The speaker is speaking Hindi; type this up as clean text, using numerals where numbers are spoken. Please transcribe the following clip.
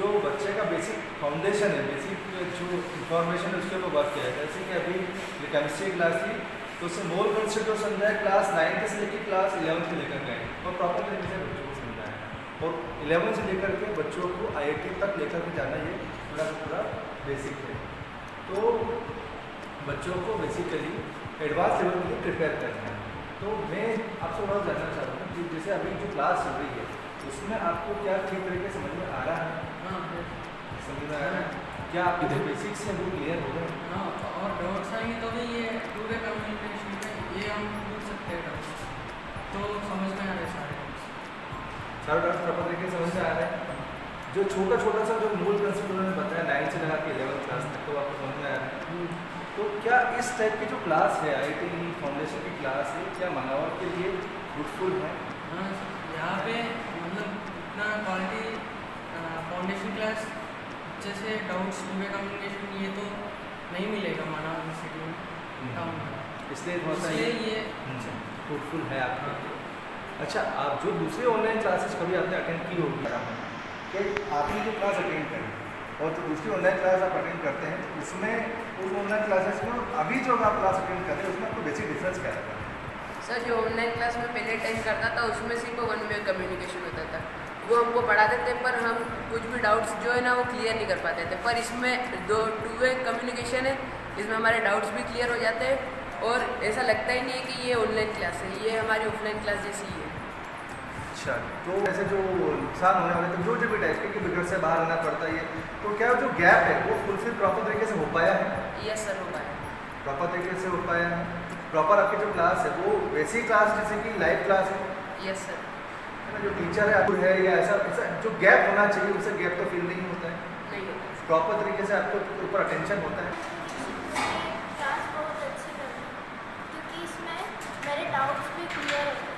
जो बच्चे का बेसिक फाउंडेशन है, बेसिक जो इंफॉर्मेशन है उसके ऊपर वर्क किया है। जैसे कि अभी ये केमिस्ट्री क्लास थी तो उससे मोल कंसेप्ट को समझाया, क्लास 9 से लेकर क्लास 11 से लेकर गए और प्रॉपर तरीके से बच्चों को समझाया। और 11 से लेकर के बच्चों को IIT तक लेकर के जाना, ये पूरा बेसिक है। तो बच्चों को बेसिकली एडवांस लेवल के लिए प्रिपेयर करना है। तो मैं आपसे थोड़ा जानना चाह रहा हूँ कि जैसे अभी जो क्लास चल रही है उसमें आपको क्या ठीक तरीके समझ में आ रहा है? हाँ, समझ में आ रहा है? क्या आपके जो बेसिक्स हैं वो क्लियर हो गए? हाँ, और डाउट्स आएंगे तो भी ये टू वे कम्युनिकेशन में ये हम पूछ सकते हैं डाउट्स, तो समझ में आ रहे सारे डाउट्स प्रॉपर तरीके से समझ में आ रहे हैं? जो छोटा सा जो मूल कंसेप्ट उन्होंने बताया 9 से लगा के 11 क्लास तक, तो आपको समझ में आ रहा है? तो क्या इस टाइप की जो क्लास है IIT फाउंडेशन की क्लास है, क्या मानव के लिए गुडफुल है? हाँ, यहाँ पे मतलब इतना क्वालिटी फाउंडेशन क्लास जैसे डाउट्स टू वे कम्युनिकेशन ये तो नहीं मिलेगा मानव यूनिवर्सिटी में टाउन में, इसलिए थोड़ा सा इसलिए ये गुडफुल है आपके लिए। अच्छा, आप जो दूसरे ऑनलाइन क्लासेस कभी आपने अटेंड की होगी कि आपने जो क्लास अटेंड करी और जो दूसरी ऑनलाइन क्लास आप अटेंड करते हैं तो उसमें उस ऑनलाइन क्लासेस में अभी जो आप क्लास अटेंड कर रहे हैं उसमें आपको बेसिक डिफरेंस क्या लगता है? सर, जो ऑनलाइन क्लास में पहले अटेंड करता था उसमें सिर्फ वन वे कम्युनिकेशन होता था, वो हमको पढ़ाते थे पर हम कुछ भी डाउट्स जो है ना वो क्लियर नहीं कर पाते थे। पर इसमें दो टू वे कम्युनिकेशन है, इसमें हमारे डाउट्स भी क्लियर हो जाते हैं और ऐसा लगता ही नहीं है कि ये ऑनलाइन क्लास है, ये हमारी ऑफलाइन क्लास जैसी ही है। अच्छा, तो ऐसे जो नुकसान होने वाले थे जो भी टाइप के बिगड़ से बाहर आना पड़ता है, तो क्या जो गैप है वो फुलफिल प्रॉपर तरीके से हो पाया है? यस सर, हो पाया। प्रॉपर तरीके से हो पाया है? प्रॉपर आपकी जो क्लास है वो वैसी क्लास जैसे कि लाइव क्लास है? Yes sir. है ना, जो टीचर है आपको है या ऐसा जो गैप होना चाहिए उसे गैप तो फील नहीं होता है? नहीं होता। प्रॉपर तरीके से आपको ऊपर अटेंशन होता है? क्लास बहुत अच्छी लगी क्योंकि इसमें मेरे डाउट्स भी क्लियर होते हैं।